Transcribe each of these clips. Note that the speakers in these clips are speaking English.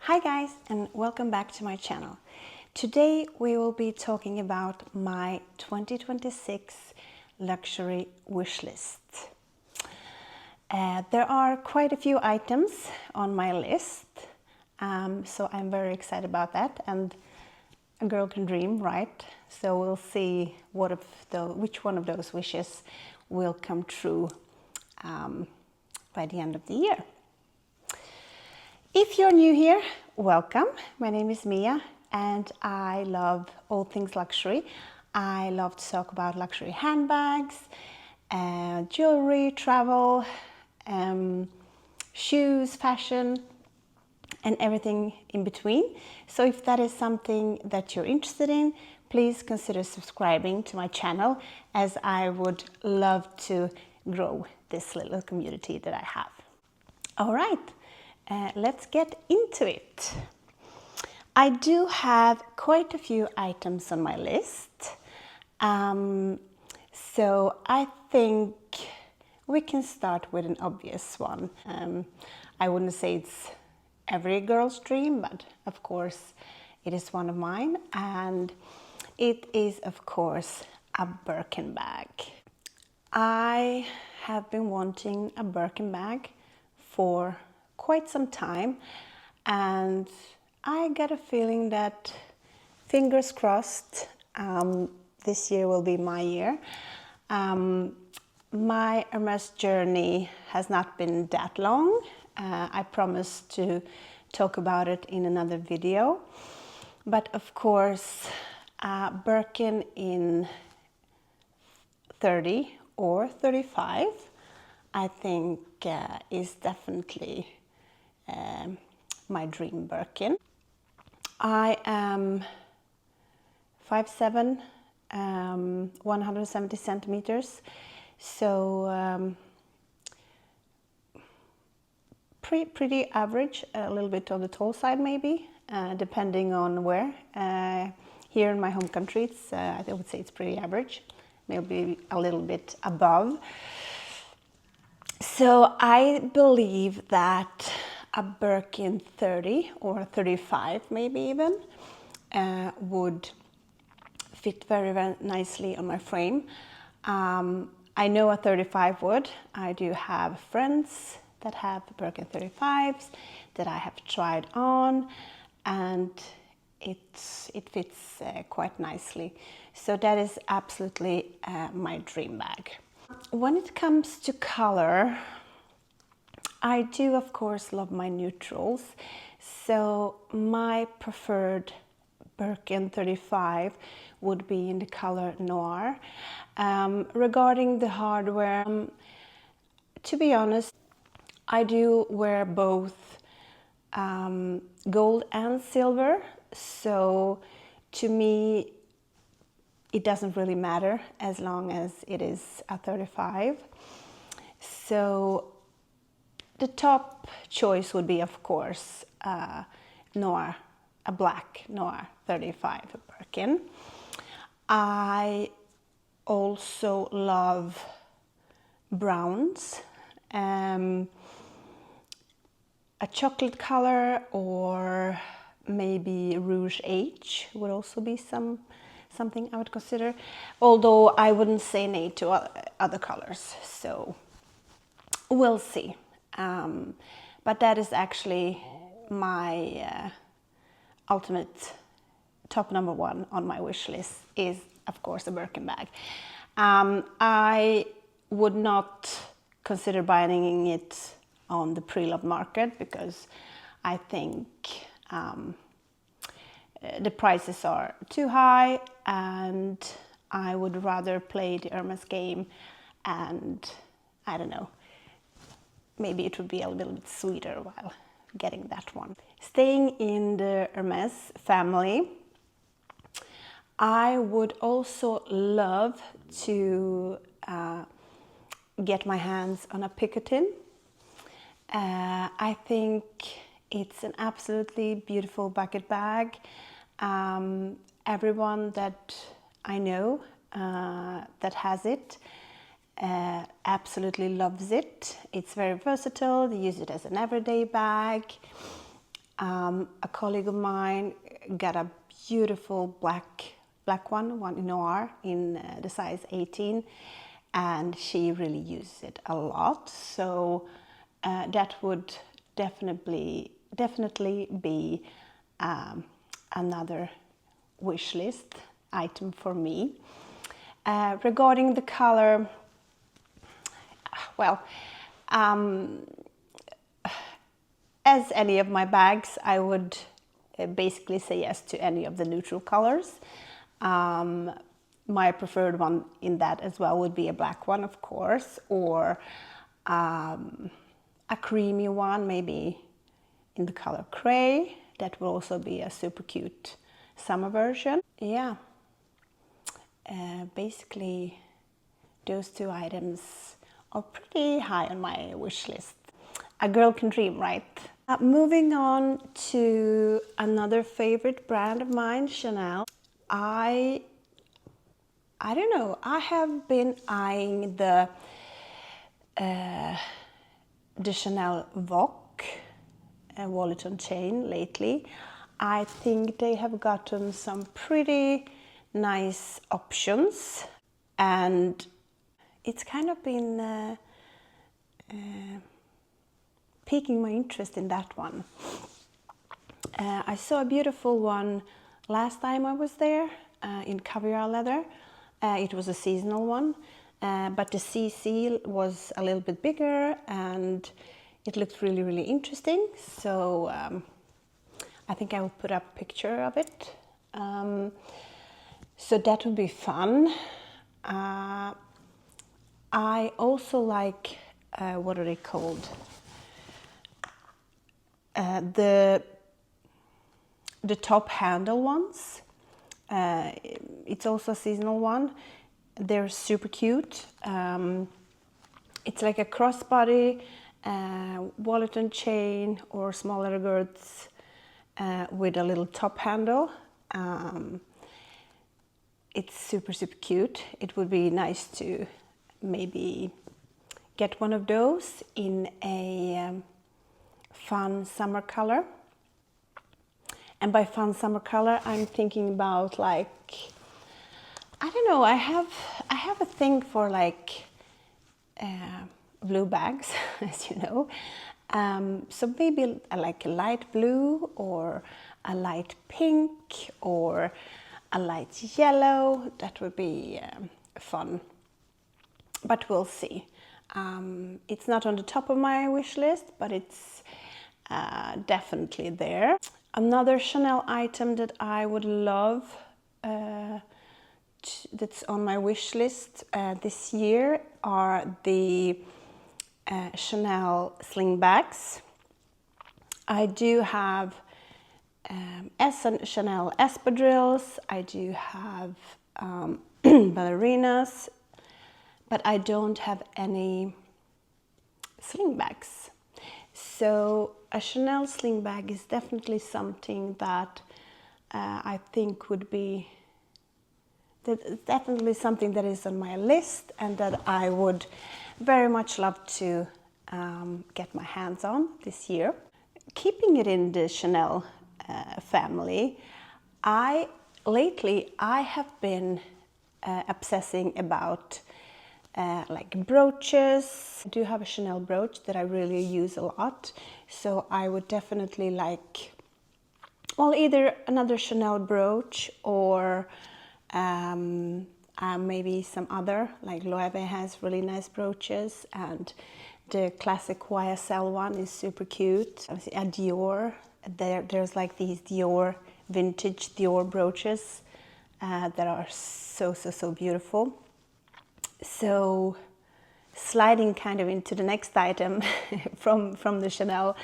Hi guys, and welcome back to my channel. Today we will be talking about my 2026 luxury wish list. There are quite a few items on my list, so I'm very excited about that, and a girl can dream, right? So we'll see which one of those wishes will come true by the end of the year. If you're new here, welcome. My name is Mia and I love all things luxury. I love to talk about luxury handbags, jewelry, travel, shoes, fashion, and everything in between. So if that is something that you're interested in, please consider subscribing to my channel, as I would love to grow this little community that I have. All right. Let's get into it. I do have quite a few items on my list, so I think we can start with an obvious one. I wouldn't say it's every girl's dream, but of course it is one of mine, and it is of course a Birkin bag. I have been wanting a Birkin bag for quite some time, and I got a feeling that, fingers crossed, this year will be my year. My Hermes journey has not been that long. I promised to talk about it in another video, but of course Birkin in 30 or 35 I think is definitely my dream Birkin. I am 5'7", 170 centimeters, so pretty average, a little bit on the tall side maybe, depending on where. Here in my home country, I would say it's pretty average, maybe a little bit above. So I believe that a Birkin 30 or 35 maybe even would fit very, very nicely on my frame. I know a 35 would. I do have friends that have Birkin 35s that I have tried on, and it fits quite nicely. So that is absolutely my dream bag. When it comes to color, I do of course love my neutrals, so my preferred Birkin 35 would be in the color noir. Regarding the hardware, to be honest, I do wear both gold and silver, so to me it doesn't really matter as long as it is a 35. So the top choice would be, of course, noir, a black noir 35 Birkin. I also love browns, a chocolate color, or maybe Rouge H would also be something I would consider, although I wouldn't say nay to other colors, so we'll see. But that is actually my ultimate top number one on my wish list, is of course a Birkin bag. I would not consider buying it on the pre-loved market because I think the prices are too high, and I would rather play the Hermes game, and I don't know, maybe it would be a little bit sweeter while getting that one. Staying in the Hermes family, I would also love to get my hands on a Picotin. I think it's an absolutely beautiful bucket bag. Everyone that I know that has it absolutely loves it. It's very versatile. They use it as an everyday bag. A colleague of mine got a beautiful black one in noir in the size 18, and she really uses it a lot. So that would definitely be another wish list item for me. Regarding the color, well, as any of my bags, I would basically say yes to any of the neutral colors. My preferred one in that as well would be a black one, of course, or a creamy one, maybe in the color gray. That will also be a super cute summer version. Yeah, basically those two items are pretty high on my wish list. A girl can dream, right? Moving on to another favorite brand of mine, Chanel. I don't know, I have been eyeing the Chanel Vogue wallet on chain lately. I think they have gotten some pretty nice options, and it's kind of been piquing my interest in that one. I saw a beautiful one last time I was there in caviar leather. It was a seasonal one, but the CC was a little bit bigger and it looked really interesting. So I think I will put up a picture of it. So that would be fun. I also like, what are they called? The top handle ones. It's also a seasonal one. They're super cute. It's like a crossbody wallet and chain or small leather girths with a little top handle. It's super cute. It would be nice to maybe get one of those in a fun summer color. And by fun summer color, I'm thinking about, like, I don't know, I have a thing for like blue bags, as you know. So maybe like a light blue or a light pink or a light yellow. That would be fun, but we'll see. It's not on the top of my wish list, but it's definitely there. Another Chanel item that I would love, that's on my wish list this year, are the Chanel sling bags. I do have Chanel espadrilles, I do have ballerinas, but I don't have any sling bags. So a Chanel sling bag is definitely something that I think would be, definitely something that is on my list and that I would very much love to get my hands on this year. Keeping it in the Chanel family, lately I have been obsessing about like brooches. I do have a Chanel brooch that I really use a lot, so I would definitely like, well, either another Chanel brooch or maybe some other, like Loewe has really nice brooches, and the classic YSL one is super cute. A Dior, there's like these Dior, vintage Dior brooches that are so beautiful. So sliding kind of into the next item from the Chanel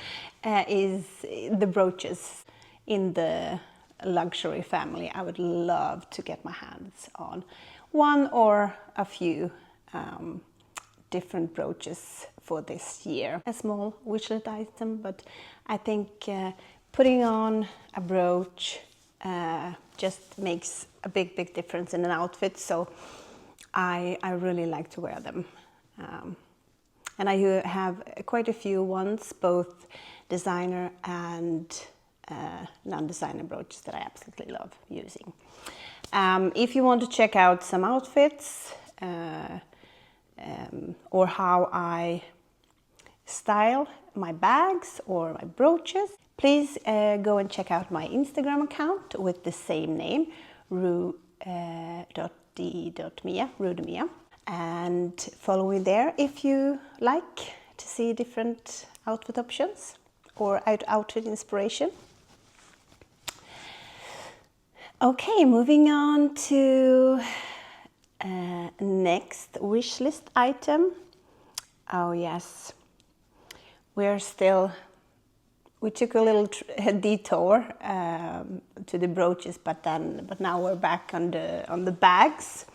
is the brooches in the luxury family. I would love to get my hands on one or a few different brooches for this year. A small wish list item, but I think putting on a brooch just makes a big difference in an outfit. So I really like to wear them. And I have quite a few ones, both designer and non-designer brooches that I absolutely love using. If you want to check out some outfits or how I style my bags or my brooches, please go and check out my Instagram account with the same name, ru.de.mia, and follow me there if you like to see different outfit options or outfit inspiration. Okay, moving on to next wish list item. Oh yes, we took a little detour to the brooches, but now we're back on the bags.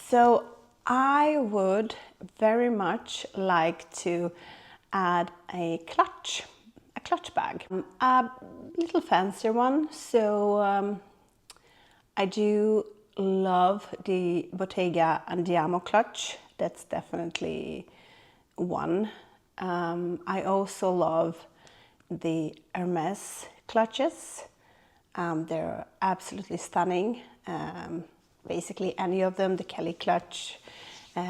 So I would very much like to add a clutch bag, a little fancier one. So I do love the Bottega Andiamo clutch. That's definitely one. I also love the Hermes clutches. They're absolutely stunning. Basically any of them. The Kelly clutch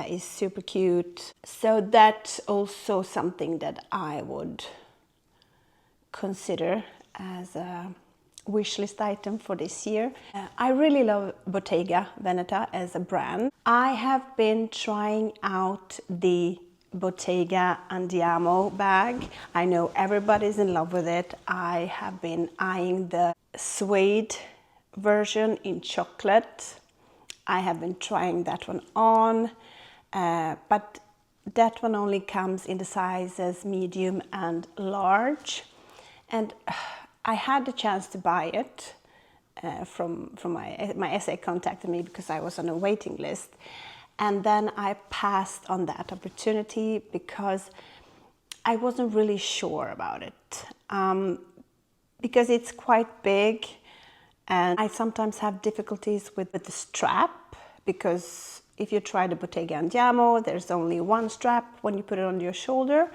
is super cute. So that's also something that I would consider as a wish list item for this year. I really love Bottega Veneta as a brand. I have been trying out the Bottega Andiamo bag. I know everybody's in love with it. I have been eyeing the suede version in chocolate. I have been trying that one on, but that one only comes in the sizes medium and large. And I had the chance to buy it from my SA contacted me because I was on a waiting list. And then I passed on that opportunity because I wasn't really sure about it. Because it's quite big and I sometimes have difficulties with the strap, because if you try the Bottega Andiamo, there's only one strap when you put it on your shoulder.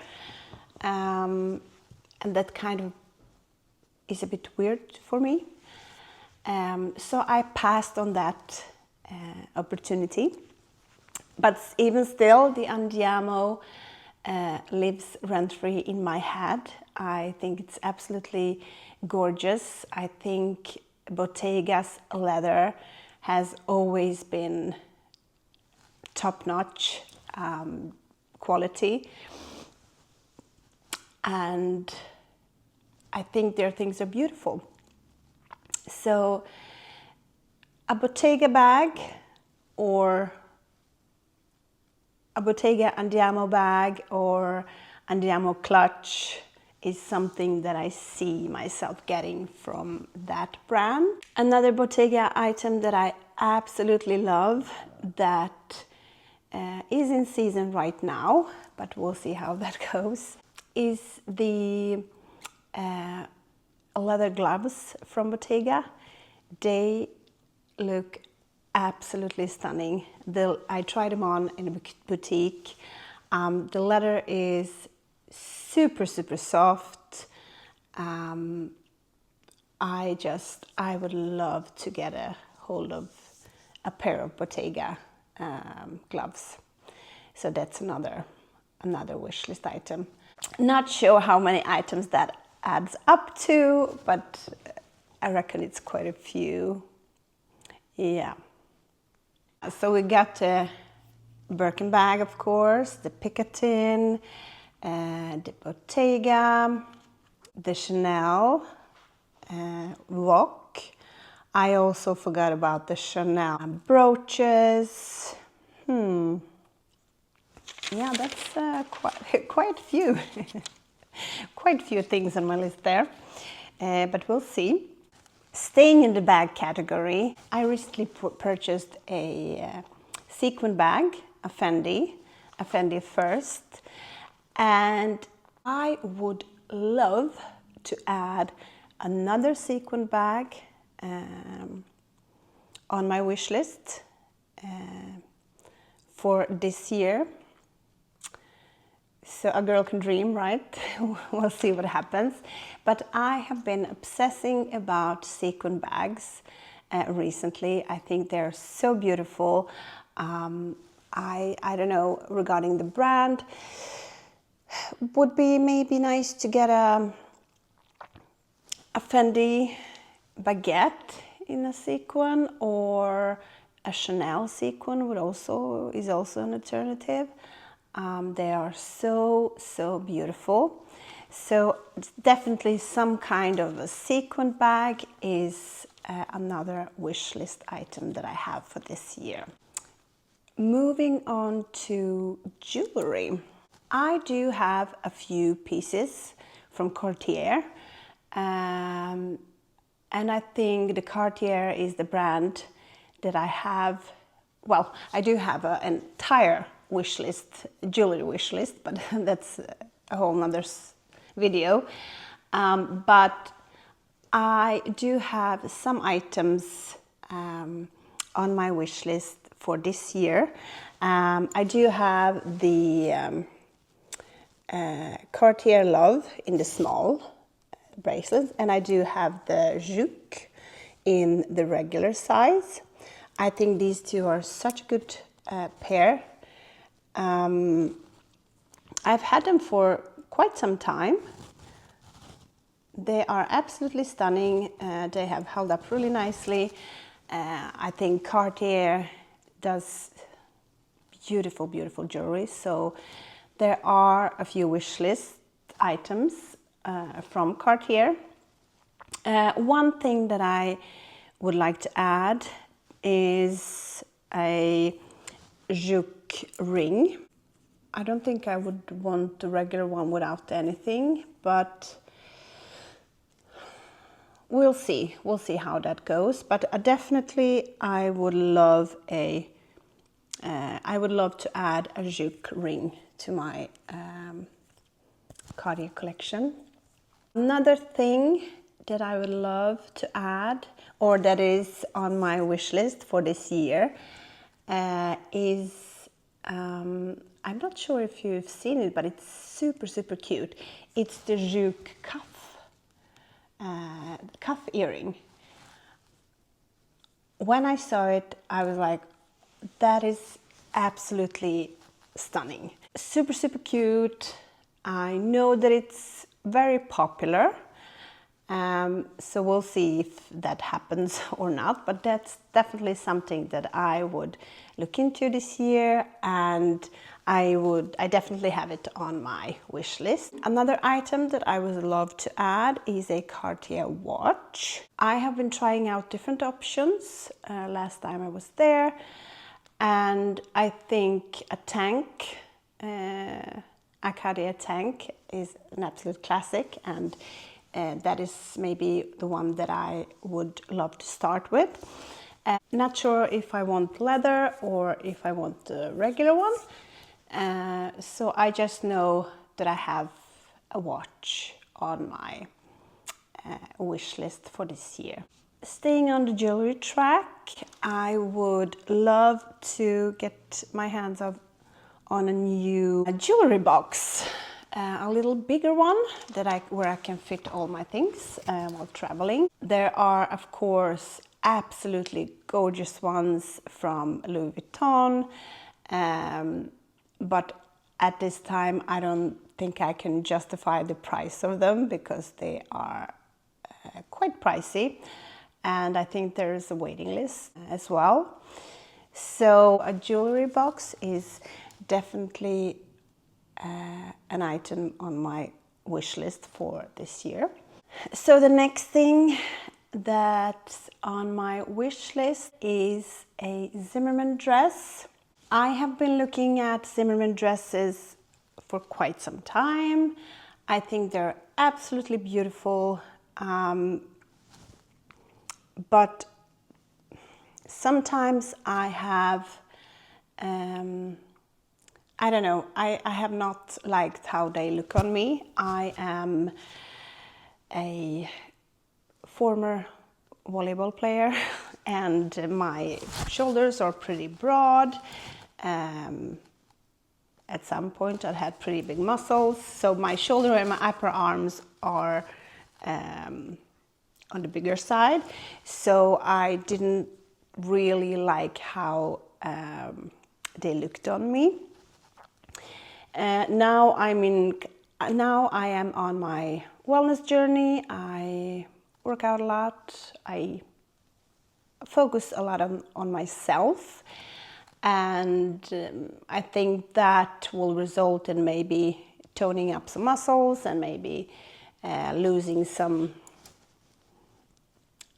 And that kind of is a bit weird for me. So I passed on that opportunity. But even still, the Andiamo lives rent-free in my head. I think it's absolutely gorgeous. I think Bottega's leather has always been top-notch quality. And I think their things are beautiful. So a Bottega bag or a Bottega Andiamo bag or Andiamo clutch is something that I see myself getting from that brand. Another Bottega item that I absolutely love that is in season right now, but we'll see how that goes, is the leather gloves from Bottega. They look absolutely stunning. I tried them on in a boutique. The leather is super soft. I would love to get a hold of a pair of Bottega gloves. So that's another wish list item. Not sure how many items that adds up to, but I reckon it's quite a few. Yeah. So we got the Birkin bag, of course, the Picatinny, the Bottega, the Chanel, Rock. I also forgot about the Chanel brooches. Yeah, that's quite a few. Quite a few things on my list there, but we'll see. Staying in the bag category, I recently purchased a sequin bag, a Fendi first, and I would love to add another sequin bag on my wish list for this year. So a girl can dream, right? We'll see what happens. But I have been obsessing about sequin bags recently. I think they're so beautiful. I don't know, regarding the brand, would be maybe nice to get a Fendi baguette in a sequin, or a Chanel sequin is also an alternative. They are so beautiful. So definitely some kind of a sequin bag is another wish list item that I have for this year. Moving on to jewelry. I do have a few pieces from Cartier. And I think the Cartier is the brand that I have. Well, I do have an entire wish list, jewelry wish list, but that's a whole nother video. But I do have some items on my wish list for this year. I do have the Cartier Love in the small bracelets, and I do have the Jouk in the regular size. I think these two are such a good pair. I've had them for quite some time. They are absolutely stunning. They have held up really nicely. I think Cartier does beautiful jewelry, so there are a few wish list items from Cartier. One thing that I would like to add is a Jouk ring. I don't think I would want the regular one without anything, but we'll see how that goes. But definitely I would love to add a Jouk ring to my Cartier collection. Another thing that I would love to add, or that is on my wish list for this year, is I'm not sure if you've seen it, but it's super cute. It's the Jouk cuff earring. When I saw it, I was like, that is absolutely stunning. Super cute. I know that it's very popular. So we'll see if that happens or not, but that's definitely something that I would look into this year, and I definitely have it on my wish list. Another item that I would love to add is a Cartier watch. I have been trying out different options last time I was there, and I think a Cartier tank is an absolute classic, and that is maybe the one that I would love to start with. Not sure if I want leather or if I want the regular one. So I just know that I have a watch on my wish list for this year. Staying on the jewelry track, I would love to get my hands on a new jewelry box. A little bigger one where I can fit all my things while traveling. There are, of course, absolutely gorgeous ones from Louis Vuitton, but at this time I don't think I can justify the price of them because they are quite pricey, and I think there is a waiting list as well. So a jewelry box is definitely an item on my wish list for this year. So the next thing that's on my wish list is a Zimmermann dress. I have been looking at Zimmermann dresses for quite some time. I think they're absolutely beautiful, but sometimes I have I don't know, I have not liked how they look on me. I am a former volleyball player and my shoulders are pretty broad. at some point I had pretty big muscles, so my shoulder and my upper arms are on the bigger side, so I didn't really like how they looked on me. Now I am on my wellness journey. I work out a lot. I focus a lot on myself, and I think that will result in maybe toning up some muscles and maybe losing some,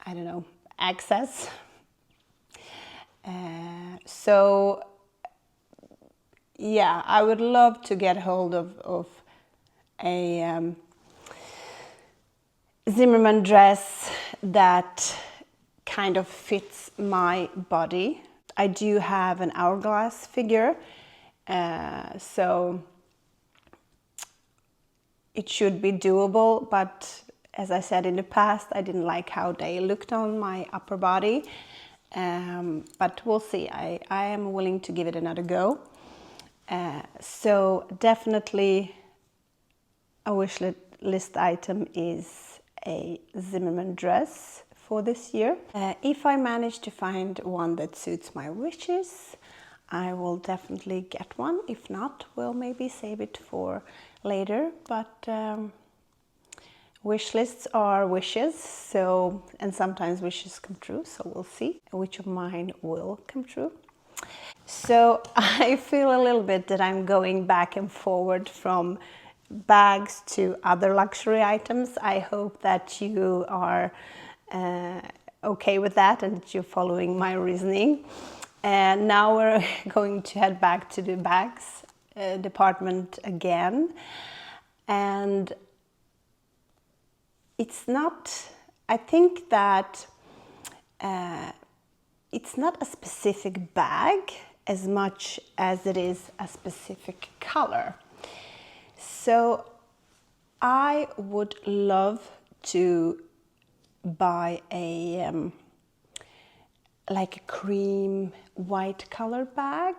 I don't know, excess. So yeah, I would love to get hold of a Zimmermann dress that kind of fits my body. I do have an hourglass figure, so it should be doable, but as I said in the past, I didn't like how they looked on my upper body. But we'll see. I am willing to give it another go. So definitely a wish list item is a Zimmermann dress for this year. If I manage to find one that suits my wishes, I will definitely get one. If not, we'll maybe save it for later. But wish lists are wishes, so, and sometimes wishes come true, so we'll see which of mine will come true. So I feel a little bit that I'm going back and forward from bags to other luxury items. I hope that you are okay with that and that you're following my reasoning. And now we're going to head back to the bags department again. And it's not, I think that it's not a specific bag as much as it is a specific color. So I would love to buy a like a cream white color bag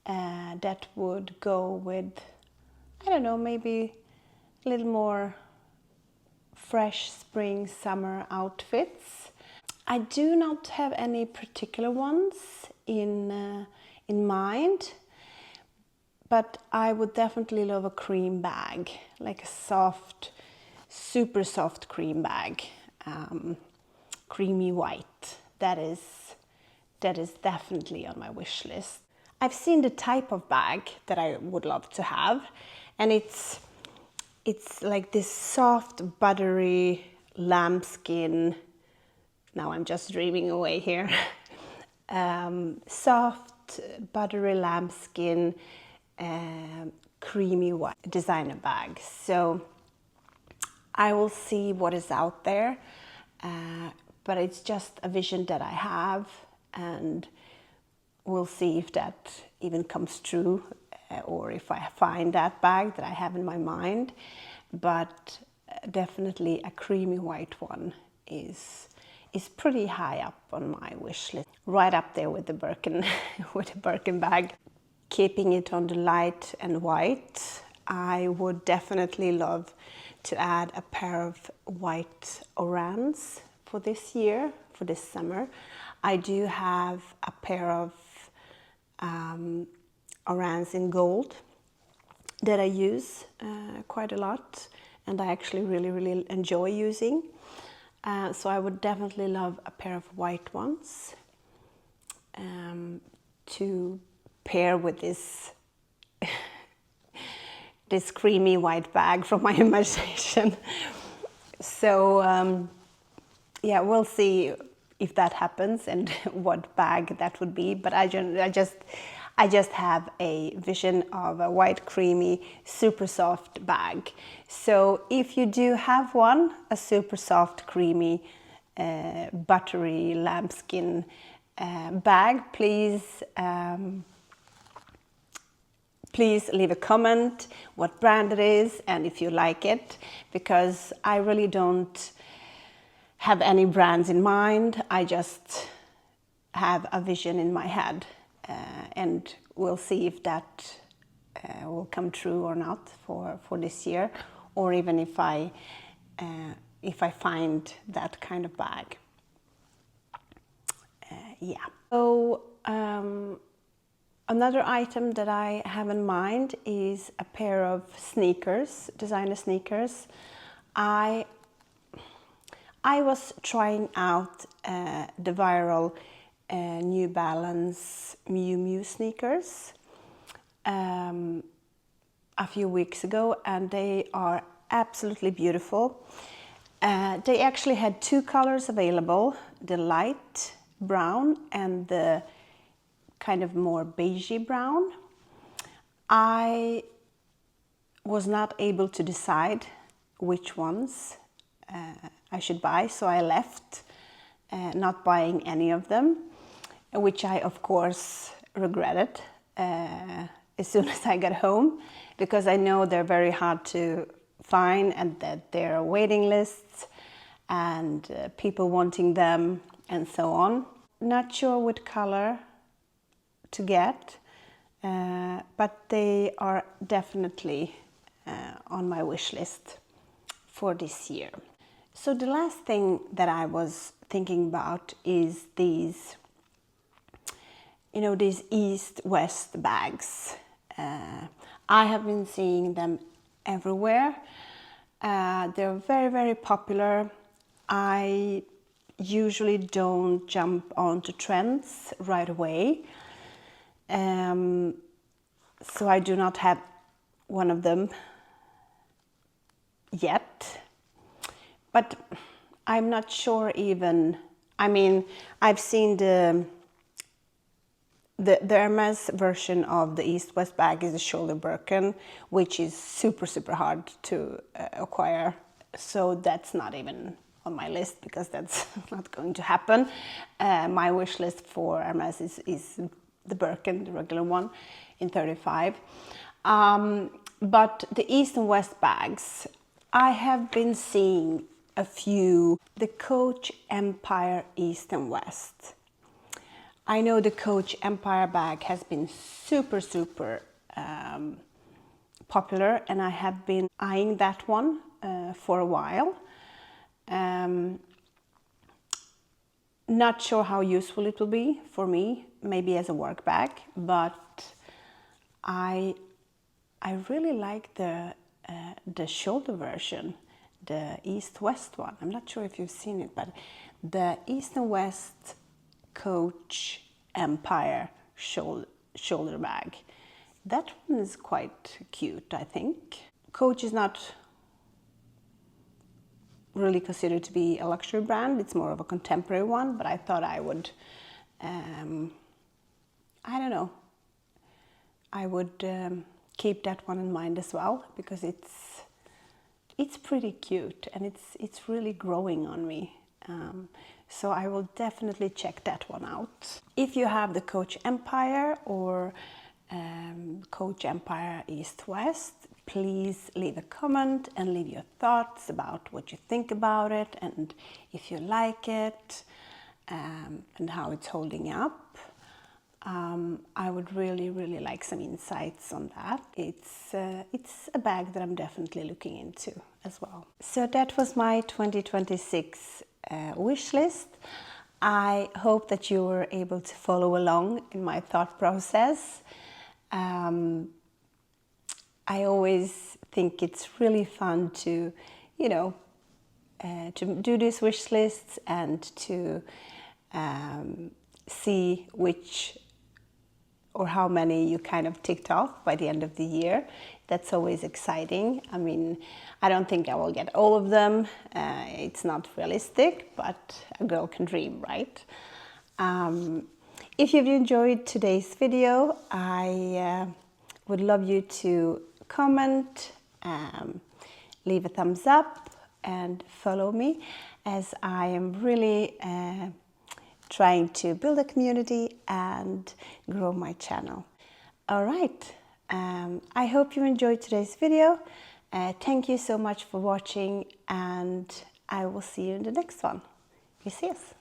that would go with, I don't know, maybe a little more fresh spring summer outfits. I do not have any particular ones in mind, but I would definitely love a cream bag, like a soft, super soft cream bag, creamy white. That is definitely on my wish list. I've seen the type of bag that I would love to have, and it's like this soft, buttery lambskin. Now I'm just dreaming away here. Soft, buttery lambskin, creamy white designer bag. So I will see what is out there, but it's just a vision that I have, and we'll see if that even comes true, or if I find that bag that I have in my mind. But definitely a creamy white one is pretty high up on my wish list, right up there with the Birkin with the Birkin bag. Keeping it on the light and white, I would definitely love to add a pair of white orans for this year, for this summer. I do have a pair of orans in gold that I use quite a lot, and I actually really enjoy using. So I would definitely love a pair of white ones to pair with this this creamy white bag from my imagination. So yeah, we'll see if that happens and what bag that would be. But I just have a vision of a white, creamy, super soft bag. So if you do have one, a super soft, creamy, buttery lambskin bag, please leave a comment what brand it is and if you like it, because I really don't have any brands in mind. I just have a vision in my head, and we'll see if that will come true or not for this year, or even if I find that kind of bag. Yeah. So another item that I have in mind is a pair of sneakers, designer sneakers. I was trying out the viral New Balance Miu Miu sneakers a few weeks ago, and they are absolutely beautiful. They actually had two colors available, the light brown and the kind of more beigey brown. I was not able to decide which ones I should buy, so I left not buying any of them, which I of course regretted as soon as I got home, because I know they're very hard to find and that there are waiting lists and people wanting them and so on. Not sure what color to get, but they are definitely on my wish list for this year. So the last thing that I was thinking about is these, you know, these East-West bags. I have been seeing them everywhere. They're very, very popular. I usually don't jump onto trends right away. So I do not have one of them yet. But I'm not sure even, I mean, I've seen the Hermes version of the East-West bag is a shoulder Birkin, which is super, super hard to acquire. So that's not even on my list, because that's not going to happen. My wish list for Hermes is the Birkin, the regular one, in 35. But the East and West bags, I have been seeing a few. The Coach Empire East and West. I know the Coach Empire bag has been super, super popular, and I have been eyeing that one for a while. Not sure how useful it will be for me, maybe as a work bag, but I really like the shoulder version, the East-West one. I'm not sure if you've seen it, but the East and West Coach Empire shoulder bag. That one is quite cute, I think. Coach is not really considered to be a luxury brand. It's more of a contemporary one, but I thought I would, I don't know, I would keep that one in mind as well, because it's pretty cute and it's really growing on me. So I will definitely check that one out. If you have the Coach Empire or Coach Empire East-West, please leave a comment and leave your thoughts about what you think about it and if you like it, and how it's holding up. I would really, really like some insights on that. It's a bag that I'm definitely looking into as well. So that was my 2026 wish list. I hope that you were able to follow along in my thought process. I always think it's really fun to, you know, to do these wish lists and to see which or how many you kind of ticked off by the end of the year. That's always exciting. I mean, I don't think I will get all of them. It's not realistic, but a girl can dream, right? If you've enjoyed today's video, I would love you to comment, leave a thumbs up and follow me, as I am really trying to build a community and grow my channel. All right, I hope you enjoyed today's video. Thank you so much for watching, and I will see you in the next one. Vi ses!